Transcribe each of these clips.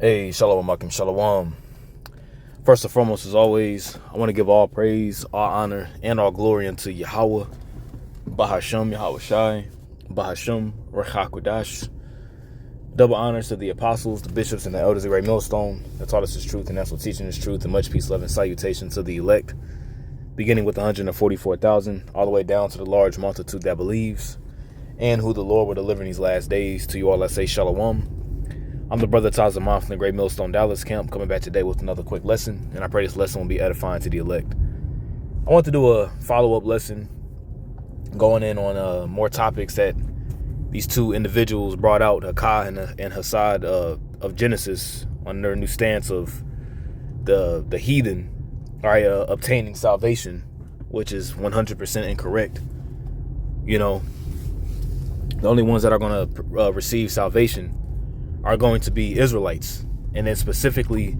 Hey, shalom, Makim, shalom. First and foremost, as always, I want to give all praise, all honor, and all glory unto Yahweh, Bahashem, Yahweh Shai, Bahashem, Rechakwadash. Double honors to the apostles, the bishops, and the elders of Great Millstone that taught us this truth, and that's what teaching this truth, and much peace, love, and salutation to the elect, beginning with 144,000, all the way down to the large multitude that believes, and who the Lord will deliver in these last days. To you all, I say shalom. I'm the brother Tazamon from the Great Millstone Dallas camp, coming back today with another quick lesson, and I pray this lesson will be edifying to the elect. I want to do a follow-up lesson going in on more topics that these two individuals brought out, Hakah and Hassad of Genesis, on their new stance of the heathen obtaining salvation, which is 100% incorrect. You know, the only ones that are going to receive salvation are going to be Israelites. And then specifically,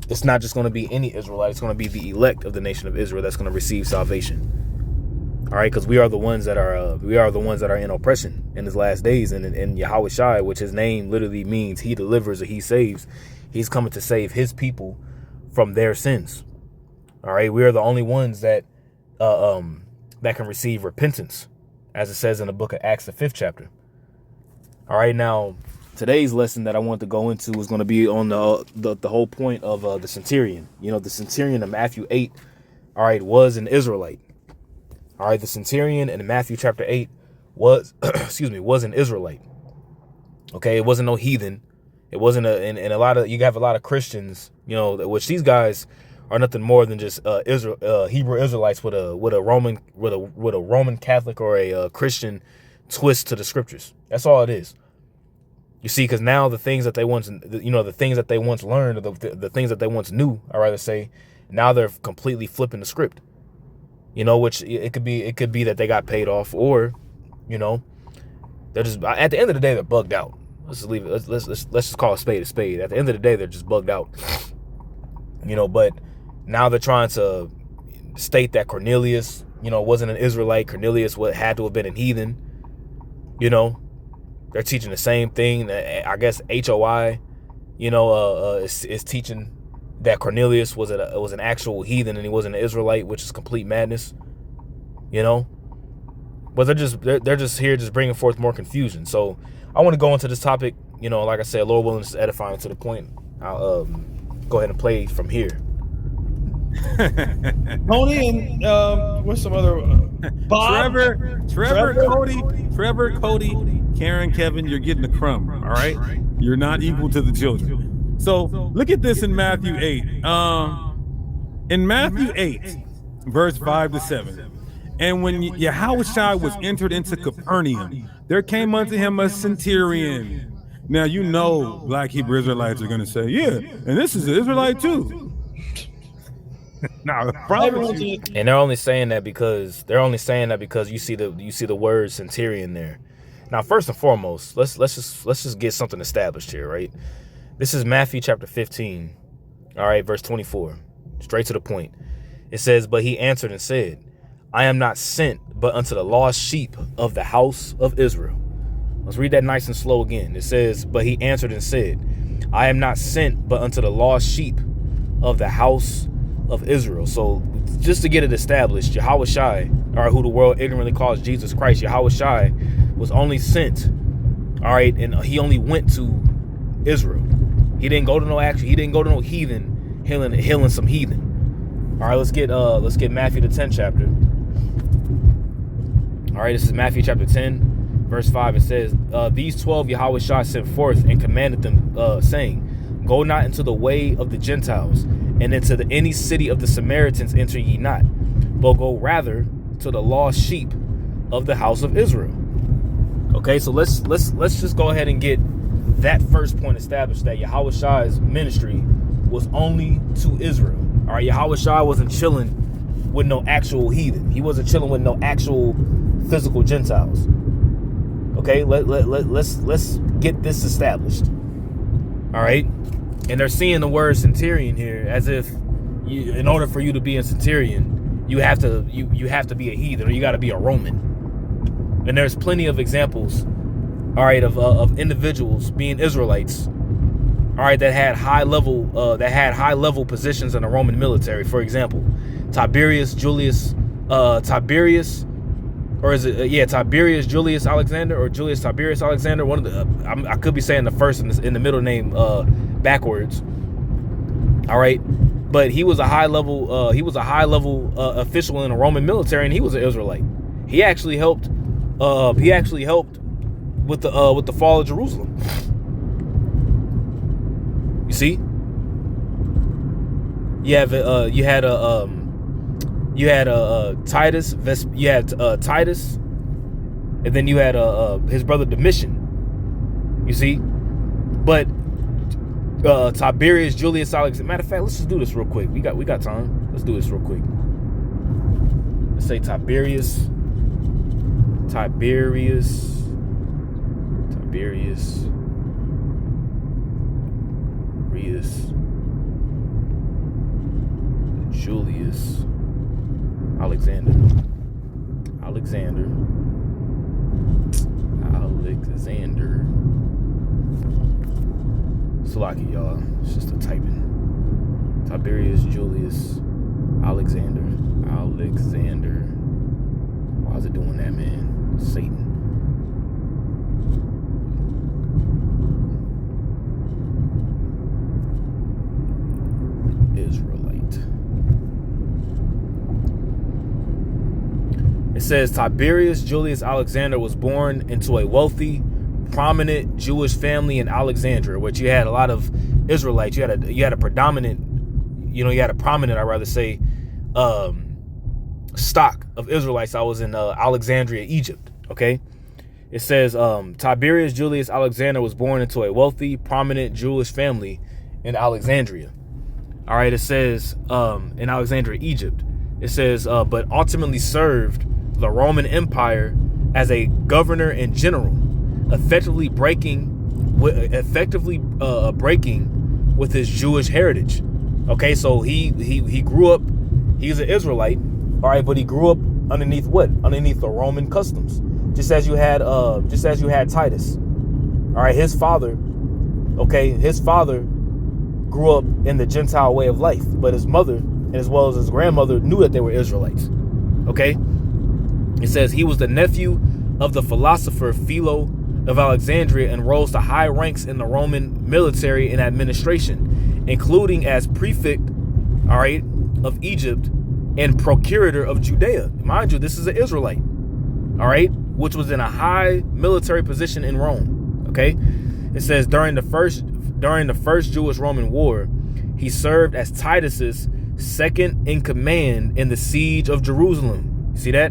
it's not just going to be any Israelite, it's going to be the elect of the nation of Israel that's going to receive salvation. All right, because we are the ones that are in oppression in his last days, and in Yahweh Shai, which his name literally means he delivers or he saves. He's coming to save his people from their sins. All right, we are the only ones that can receive repentance, as it says in the book of Acts, the 5th chapter. All right, now today's lesson that I want to go into is going to be on the whole point of the Centurion. You know, the Centurion of Matthew 8, all right, was an Israelite. All right, the Centurion in Matthew chapter 8 was, was an Israelite. Okay, it wasn't no heathen. It wasn't and a lot of, you have a lot of Christians, you know, which these guys are nothing more than just Hebrew Israelites with a Roman Catholic or a Christian twist to the scriptures. That's all it is. You see, because now the things that they once, the things that they once learned, or the things that they once knew, I rather say, now they're completely flipping the script. You know, which it could be that they got paid off, or, you know, they're just, at the end of the day, they're bugged out. Let's just leave it. Let's just call a spade a spade. At the end of the day, they're just bugged out. You know, but now they're trying to state that Cornelius, you know, wasn't an Israelite. Cornelius had to have been a heathen. You know, they're teaching the same thing. I guess HOI, you know, is teaching that Cornelius was an actual heathen and he wasn't an Israelite, which is complete madness. You know, but they're just here just bringing forth more confusion. So I want to go into this topic. You know, like I said, Lord willing, is edifying to the point. I'll go ahead and play from here. Tony and what's some other Bob? Trevor, Cody, Karen, Kevin, you're getting the crumb. All right, you're not equal to the children. So look at this in Matthew 8. In Matthew 8, verse 5-7. And when Yahushua was entered into Capernaum, there came unto him a centurion. Now you know black Hebrew Israelites are going to say, yeah, and this is an Israelite too. No, and they're only saying that because you see the word centurion there. Now, first and foremost, let's just get something established here, right? This is Matthew chapter 15, all right, verse 24, straight to the point. It says, "But he answered and said, I am not sent but unto the lost sheep of the house of Israel." Let's read that nice and slow again. It says, "But he answered and said, I am not sent but unto the lost sheep of the house of Israel." So just to get it established, Yahweh Shai, or who the world ignorantly calls Jesus Christ, Yahweh Shai was only sent, all right, and he only went to Israel. He didn't go to no heathen healing some heathen. All right, let's get Matthew the 10th chapter. All right, this is Matthew chapter 10, verse 5. It says, "These 12 Yahweh Shai sent forth and commanded them, saying, Go not into the way of the Gentiles, and into any city of the Samaritans enter ye not, but go rather to the lost sheep of the house of Israel." Okay, so let's just go ahead and get that first point established, that Yahweh Shai's ministry was only to Israel. All right, Yahweh Shai wasn't chilling with no actual heathen. He wasn't chilling with no actual physical Gentiles. Okay, let's get this established. All right. And they're seeing the word centurion here as if in order for you to be a centurion, you have to be a heathen, or you got to be a Roman. And there's plenty of examples, all right, of individuals being Israelites all right, that had high level positions in the Roman military. For example, Tiberius Julius Tiberius Julius Alexander, or Julius Tiberius Alexander. One of the I could be saying the first in the middle name backwards. All right, but he was a high level official in the Roman military, and he was an Israelite. He actually helped with the fall of Jerusalem. You see, you had Titus, Titus, and then you had his brother Domitian. You see, but Tiberius Julius Alexander. Matter of fact, let's just do this real quick. We got time. Let's do this real quick. Let's say Tiberius Julius Alexander. Slaki, y'all. It's just a typing. Tiberius Julius Alexander. Why is it doing that, man? Satan. Israelite. It says Tiberius Julius Alexander was born into a wealthy, prominent Jewish family in Alexandria, which you had a lot of Israelites. You had a prominent, I'd rather say, stock of Israelites. I was in Alexandria, Egypt. Okay. It says Tiberius Julius Alexander was born into a wealthy, prominent Jewish family in Alexandria. All right. It says in Alexandria, Egypt. It says, but ultimately served the Roman Empire as a governor and general, effectively breaking with his Jewish heritage. Okay, so he grew up. He's an Israelite, all right, but he grew up underneath what? Underneath the Roman customs. Just as you had Titus. All right, his father grew up in the Gentile way of life, but his mother and as well as his grandmother knew that they were Israelites. Okay, it says he was the nephew of the philosopher Philo of Alexandria and rose to high ranks in the Roman military and administration, including as prefect, all right, of Egypt and procurator of Judea. Mind you, this is an Israelite, all right, which was in a high military position in Rome. Okay, it says during the first Jewish-Roman War, he served as Titus's second in command in the siege of Jerusalem. You see that?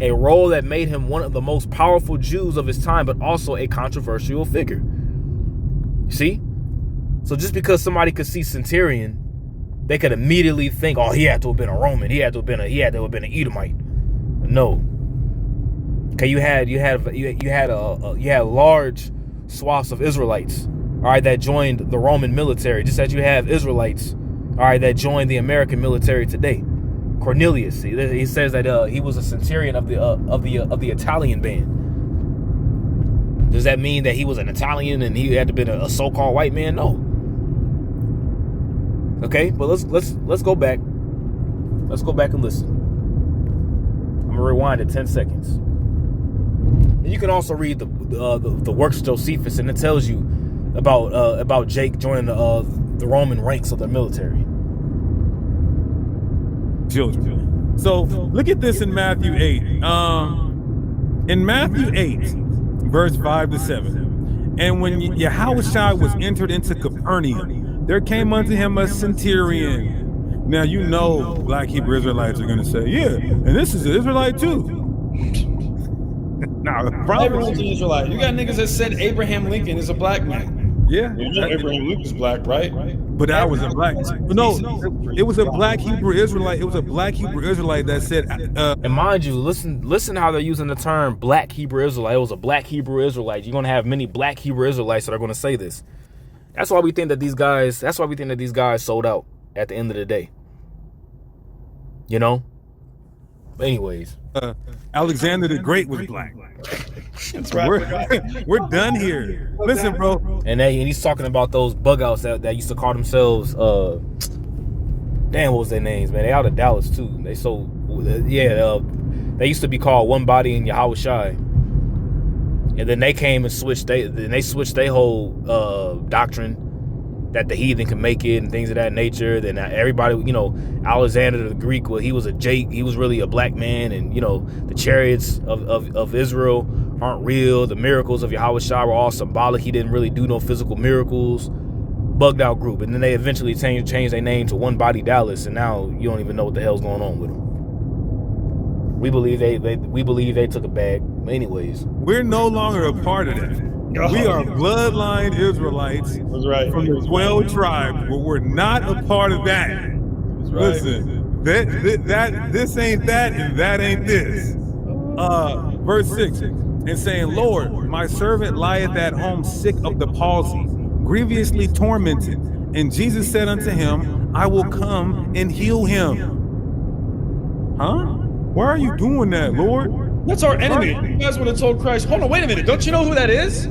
A role that made him one of the most powerful Jews of his time, but also a controversial figure. You see? So just because somebody could see Centurion, they could immediately think, oh, he had to have been a Roman. He had to have been an Edomite. No. Okay, you had large swaths of Israelites, all right, that joined the Roman military, just as you have Israelites, all right, that joined the American military today. Cornelius, he says that he was a centurion of the Italian band. Does that mean that he was an Italian and he had to be a so-called white man? No. Okay, but let's go back. Let's go back and listen. I'm gonna rewind it 10 seconds. And you can also read the works of Josephus, and it tells you about Jake joining the Roman ranks of the military. Children. So look at this in Matthew 8. In Matthew 8, verse 5-7. And when Yahushua was entered into Capernaum, there came unto him a centurion. Now you know black Hebrew Israelites are going to say, yeah, and this is an Israelite too. Now the problem everyone's an Israelite. You got niggas that said Abraham Lincoln is a black man. Yeah. You know Abraham Lincoln is black, right? But that was a black. No, it was a black Hebrew Israelite. It was a black Hebrew Israelite that said. And mind you, listen how they're using the term black Hebrew Israelite. It was a black Hebrew Israelite. You're gonna have many black Hebrew Israelites that are gonna say this. That's why we think that these guys sold out at the end of the day. You know, But anyways, Alexander the Great was black. That's right. We're done here. Listen, bro. and he's talking about those bug outs that used to call themselves damn, what was their names, man? They out of Dallas too. They they used to be called One Body in Yahweh Shai. And then they came and switched their whole doctrine that the heathen can make it and things of that nature. Then everybody, Alexander the Greek, well, he was he was really a black man, and the chariots of Israel aren't real. The miracles of Yahweh Shai were all symbolic. He didn't really do no physical miracles. Bugged out group. And then they eventually changed their name to One Body Dallas, and now you don't even know what the hell's going on with them. We believe they took a bag. Anyways, we're no longer a part of that. We are bloodline Israelites from the 12 tribes, but we're not a part of that. Right. Listen, this ain't that, and that ain't this. Verse 6, and saying, Lord, my servant lieth at home sick of the palsy, grievously tormented. And Jesus said unto him, I will come and heal him. Huh? Why are you doing that, Lord? That's our enemy. You guys would have told Christ, hold on, wait a minute. Don't you know who that is?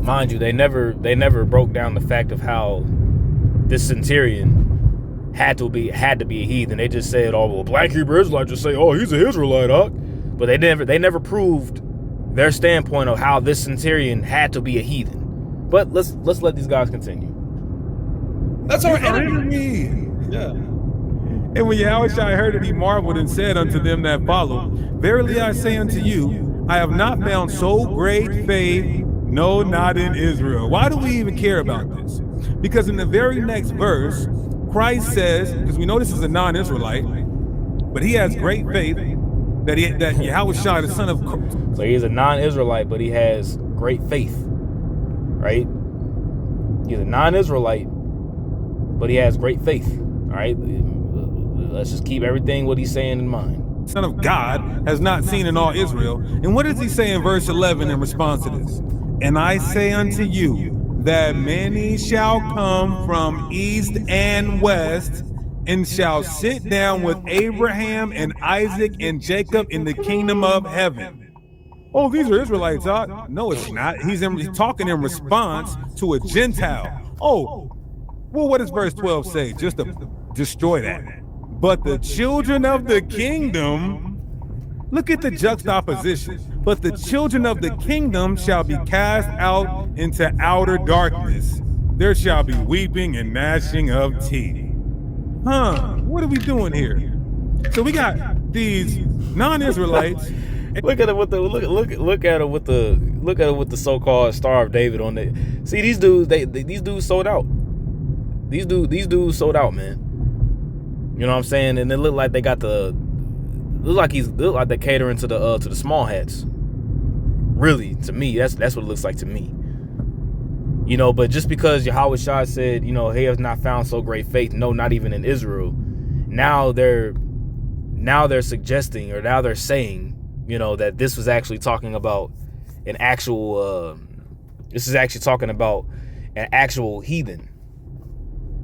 mind you, they never broke down the fact of how this centurion had to be a heathen. They just said, oh, well, black Hebrew Israelite just say, oh, he's an Israelite, huh? But they never proved their standpoint of how this centurion had to be a heathen. But let's let these guys continue. That's our enemy. Yeah. And when Yahweh heard it, he marveled and said unto them that followed, verily I say unto you, I have not found so great faith, no, not in Israel. Why do we even care about this? Because in the very next verse, Christ says, because we know this is a non-Israelite, but he has great faith that Yahweh the son of... So he's a non-Israelite, but he has great faith, right? He's a non-Israelite, but he has great faith, all right? Let's just keep everything what he's saying in mind. Son of God has not seen in all Israel. And what does he say in verse 11 in response to this? And I say unto you that many shall come from east and west and shall sit down with Abraham and Isaac and Jacob in the kingdom of heaven. Oh, these are Israelites, huh? No, it's not. He's talking in response to a Gentile. Oh, well, what does verse 12 say? Just to destroy that. But the children of the kingdom, look at the juxtaposition. But the children of the kingdom shall be cast out into outer darkness. There shall be weeping and gnashing of teeth. What are we doing here? So we got these non-Israelites. Look at it with the so-called Star of David on it. See, these dudes, these dudes sold out. These dudes sold out, man. You know what I'm saying? And it looked like they got look like they're catering to the small hats. Really, to me, that's what it looks like to me. You know, but just because Yahweh Shai said, he has not found so great faith, no, not even in Israel. Now they're suggesting, or now they're saying, that this was actually talking about an actual. This is actually talking about an actual heathen.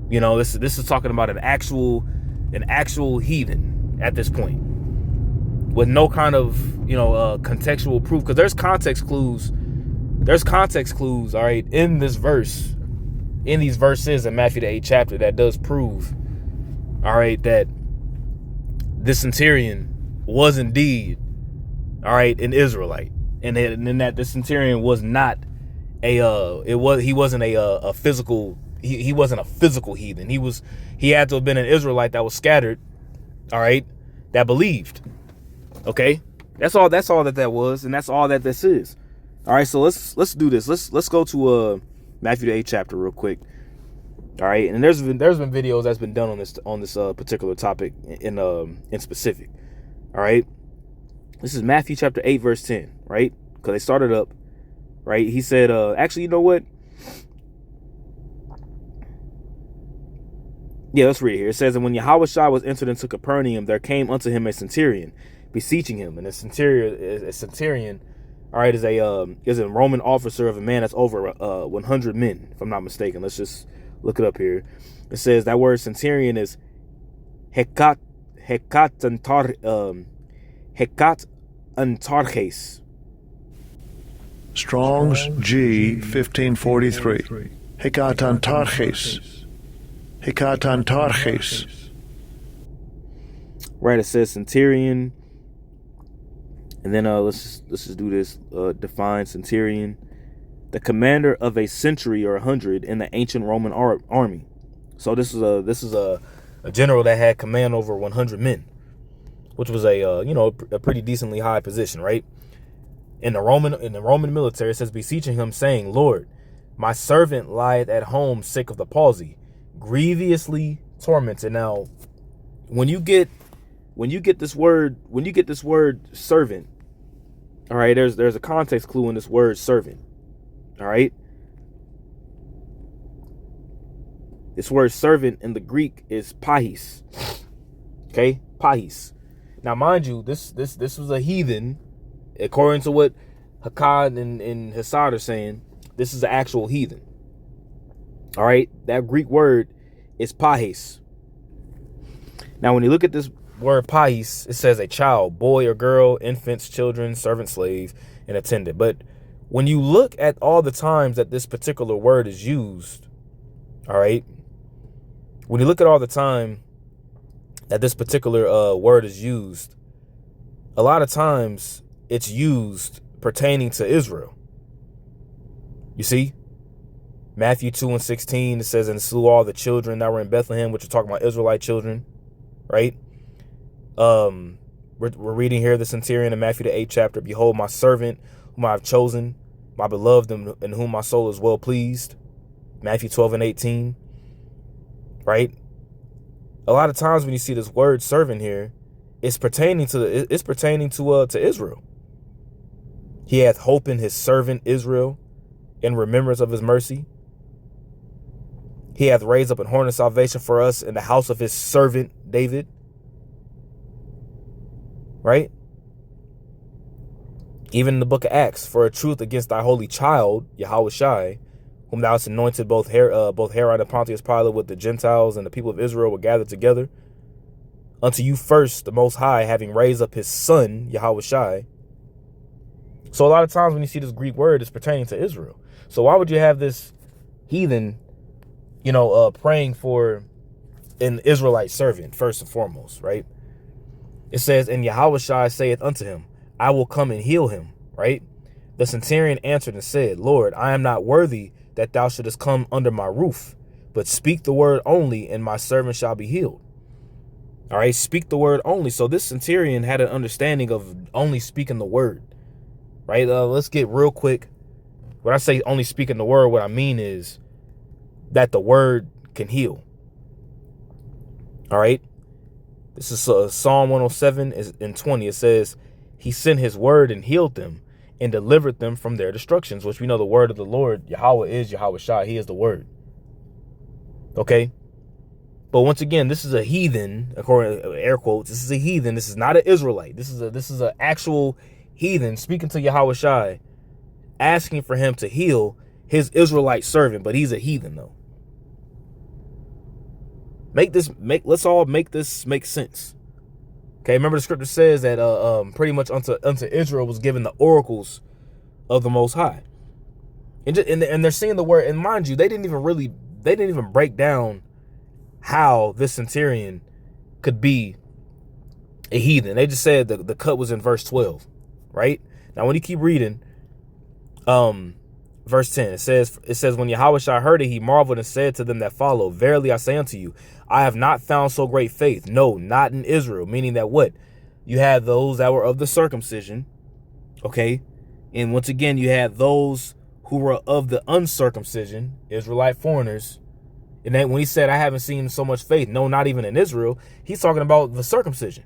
This is talking about an actual heathen at this point, with no kind of contextual proof, because there's context clues, all right, in this verse, in these verses in Matthew the 8th chapter, that does prove, all right, that this centurion was indeed, all right, an Israelite, and that the centurion was not he wasn't a physical heathen. He had to have been an Israelite that was scattered, all right, that believed. Okay, that's all that was, and that's all that this is. All right, so let's do this. Let's go to Matthew the 8th chapter real quick. All right, and there's been videos that's been done on this particular topic in specific. All right, this is Matthew chapter 8 verse 10, right? Because they started up, right? He said, actually, you know what? Yeah, let's read it here. It says, and when Yahweh Shai was entered into Capernaum, there came unto him a centurion, beseeching him. And a centurion, all right, is a Roman officer of a man that's over 100 men, if I'm not mistaken. Let's just look it up here. It says that word centurion is Hekat Antarches. Strong's G 1543. Hekatantarches. Hekatantarches. Right, it says Centurion. And then let's just do this. Define Centurion. The commander of a century or 100 in the ancient Roman army. So this is a general that had command over 100 men, which was a pretty decently high position, right? In the Roman military, it says, beseeching him, saying, Lord, my servant lieth at home sick of the palsy, grievously tormented. Now, when you get this word servant, all right, there's a context clue in this word servant. All right. This word servant in the Greek is pahis. Okay, pahis. Now, mind you, this was a heathen, according to what Hakkad and Hassad are saying. This is an actual heathen. All right, that Greek word is pahis. Now, when you look at this word pahis, it says a child, boy or girl, infants, children, servant, slave, and attendant. But when you look at all the times that this particular word is used, all right, when you look at all the time that this particular word is used, a lot of times it's used pertaining to Israel. You see, Matthew 2:16, it says, and slew all the children that were in Bethlehem, which are talking about Israelite children, right? We're reading here the centurion in Matthew the 8th chapter. Behold, my servant whom I have chosen, my beloved, in whom my soul is well pleased. Matthew 12:18. Right? A lot of times when you see this word servant here, it's pertaining to Israel. He hath hope in his servant Israel, in remembrance of his mercy. He hath raised up an horn of salvation for us in the house of his servant David. Right? Even in the book of Acts, for a truth against thy holy child, Yahushai, whom thou hast anointed, both Herod and Pontius Pilate with the Gentiles and the people of Israel were gathered together. Unto you first, the Most High, having raised up his son, Yahushai. So a lot of times when you see this Greek word, it's pertaining to Israel. So why would you have this heathen, praying for an Israelite servant, first and foremost, right? It says, and Yahushai saith unto him, I will come and heal him, right? The centurion answered and said, Lord, I am not worthy that thou shouldest come under my roof, but speak the word only, and my servant shall be healed. All right, speak the word only. So this centurion had an understanding of only speaking the word, right? Let's get real quick. When I say only speaking the word, what I mean is that the word can heal. All right. This is Psalm 107:20. It says, he sent his word and healed them and delivered them from their destructions, which we know the word of the Lord, Yahweh, is Yahushua. He is the word. Okay. But once again, this is a heathen, according to air quotes. This is a heathen. This is not an Israelite. This is an actual heathen speaking to Yahushua, asking for him to heal his Israelite servant. But he's a heathen, though. Let's all make this make sense. Okay, remember the scripture says that pretty much unto Israel was given the oracles of the Most High, and they're seeing the word. And mind you, they didn't even break down how this centurion could be a heathen. They just said the cut was in verse 12, right? Now, when you keep reading, verse 10, it says, when Yahushua heard it, he marveled and said to them that follow, verily I say unto you, I have not found so great faith. No, not in Israel. Meaning that what? You had those that were of the circumcision. Okay. And once again, you had those who were of the uncircumcision, Israelite foreigners. And then when he said, I haven't seen so much faith, no, not even in Israel, he's talking about the circumcision.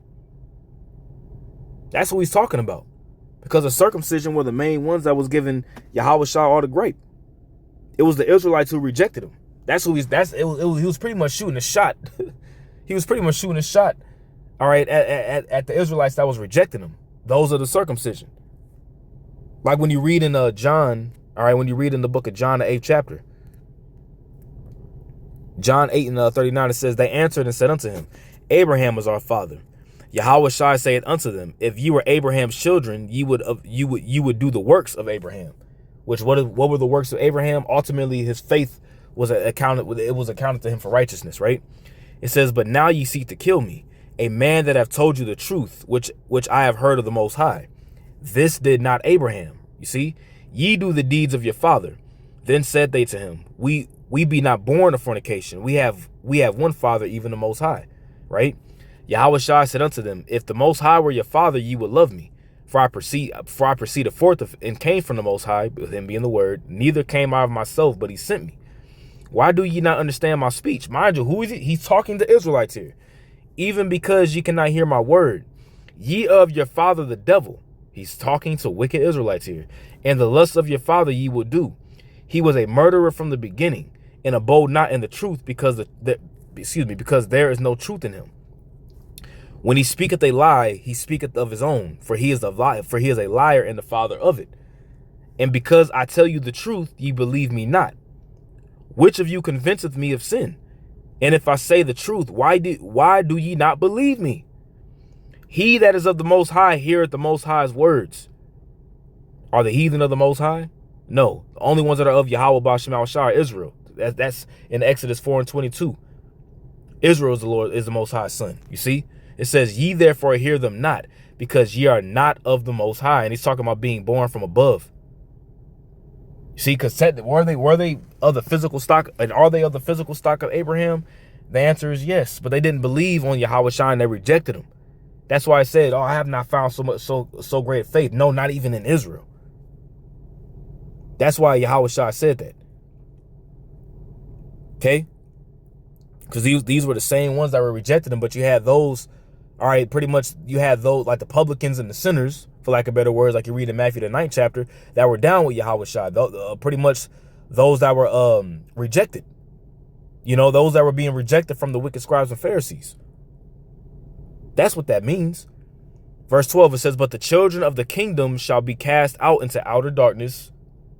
That's what he's talking about. Because the circumcision were the main ones that was giving Yahushua all the grape. It was the Israelites who rejected him. He was pretty much shooting a shot. He was pretty much shooting a shot, all right, at the Israelites that was rejecting him. Those are the circumcision. Like when you read in John, all right, when you read in the book of John, the 8th chapter, John 8:39, it says, they answered and said unto him, Abraham is our father. Yahweh Shai saith unto them, if you were Abraham's children, you would do the works of Abraham. Which what were the works of Abraham? Ultimately, his faith was accounted to him for righteousness, right? It says, but now ye seek to kill me, a man that have told you the truth, which I have heard of the Most High. This did not Abraham. You see, ye do the deeds of your father. Then said they to him, we be not born of fornication. We have one father, even the Most High, right? Yahweh Shai said unto them, if the Most High were your father, ye would love me. For I proceeded forth and came from the Most High, with him being the word. Neither came I of myself, but he sent me. Why do ye not understand my speech? Mind you, who is he? He's talking to Israelites here. Even because ye cannot hear my word. Ye of your father the devil. He's talking to wicked Israelites here. And the lust of your father ye will do. He was a murderer from the beginning, and abode not in the truth, because because there is no truth in him. When he speaketh a lie, he speaketh of his own, for he is a liar and the father of it. And because I tell you the truth, ye believe me not. Which of you convinceth me of sin? And if I say the truth, why do ye not believe me? He that is of the Most High heareth the Most High's words. Are the heathen of the Most High? No. The only ones that are of Yahweh Ba'Shem Shai are Israel. That's in Exodus 4:22. Israel is the Most High's son. You see? It says, ye therefore hear them not, because ye are not of the Most High. And he's talking about being born from above. You see, because were they of the physical stock, and are they of the physical stock of Abraham? The answer is yes, but they didn't believe on Yahweh Shai and they rejected him. That's why I said, oh, I have not found so great faith. No, not even in Israel. That's why Yahweh Shai said that. Okay? Because these were the same ones that were rejected him, but you had those, all right, pretty much you had those like the publicans and the sinners, for lack of better words, like you read in Matthew the 9th chapter, that were down with Yahweh Shai. Pretty much those that were rejected. You know, those that were being rejected from the wicked scribes and Pharisees. That's what that means. Verse 12, it says, but the children of the kingdom shall be cast out into outer darkness.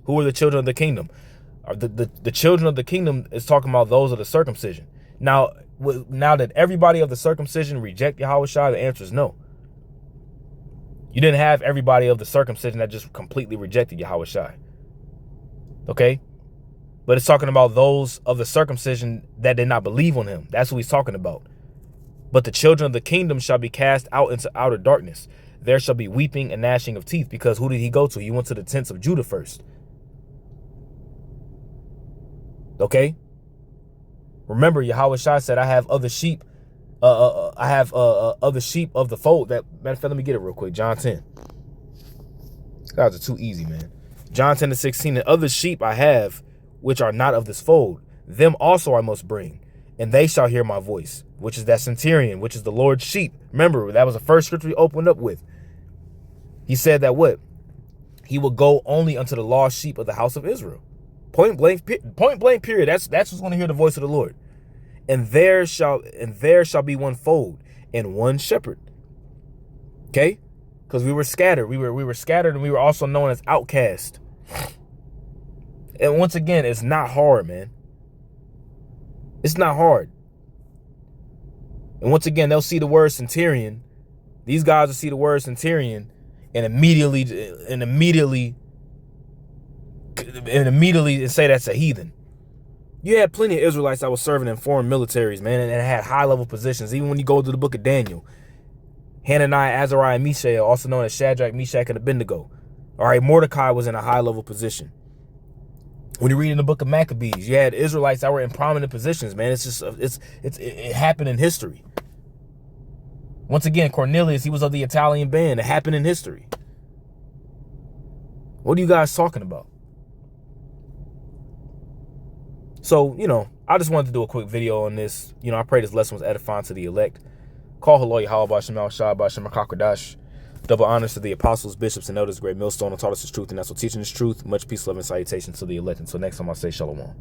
Who are the children of the kingdom? The children of the kingdom is talking about those of the circumcision. Now did everybody of the circumcision reject Yahweh Shai? The answer is no. You didn't have everybody of the circumcision that just completely rejected Yahweh Shai. Okay? But it's talking about those of the circumcision that did not believe on him. That's what he's talking about. But the children of the kingdom shall be cast out into outer darkness. There shall be weeping and gnashing of teeth. Because who did he go to? He went to the tents of Judah first. Okay? Remember, Yahweh Shai said, I have other sheep. I have other sheep of the fold. Matter of fact, let me get it real quick. John 10. Guys are too easy, man. John 10:16. And other sheep I have, which are not of this fold. Them also I must bring. And they shall hear my voice. Which is that Centurion, which is the Lord's sheep. Remember, that was the first scripture he opened up with. He said that what? He will go only unto the lost sheep of the house of Israel. Point blank period. That's what's going to hear the voice of the Lord. And there shall be one fold and one shepherd. Okay? Because we were scattered. We were scattered, and we were also known as outcast. And once again, it's not hard, man. It's not hard. And once again, they'll see the word Centurion. These guys will see the word Centurion and immediately say that's a heathen. You had plenty of Israelites that were serving in foreign militaries, man, and had high-level positions. Even when you go to the book of Daniel, Hananiah, Azariah, and Mishael, also known as Shadrach, Meshach, and Abednego. All right, Mordecai was in a high-level position. When you read in the book of Maccabees, you had Israelites that were in prominent positions, man. It happened in history. Once again, Cornelius, he was of the Italian band. It happened in history. What are you guys talking about? So, you know, I just wanted to do a quick video on this. You know, I pray this lesson was edifying to the elect. Call Halloh Yahweh Ba'Shem Shai Ba'Shem HaKakodash. Double honors to the apostles, bishops, and elders, great millstone, and taught us the truth, and that's what teaching this truth. Much peace, love, and salutation to the elect. Until next time, I say shalom.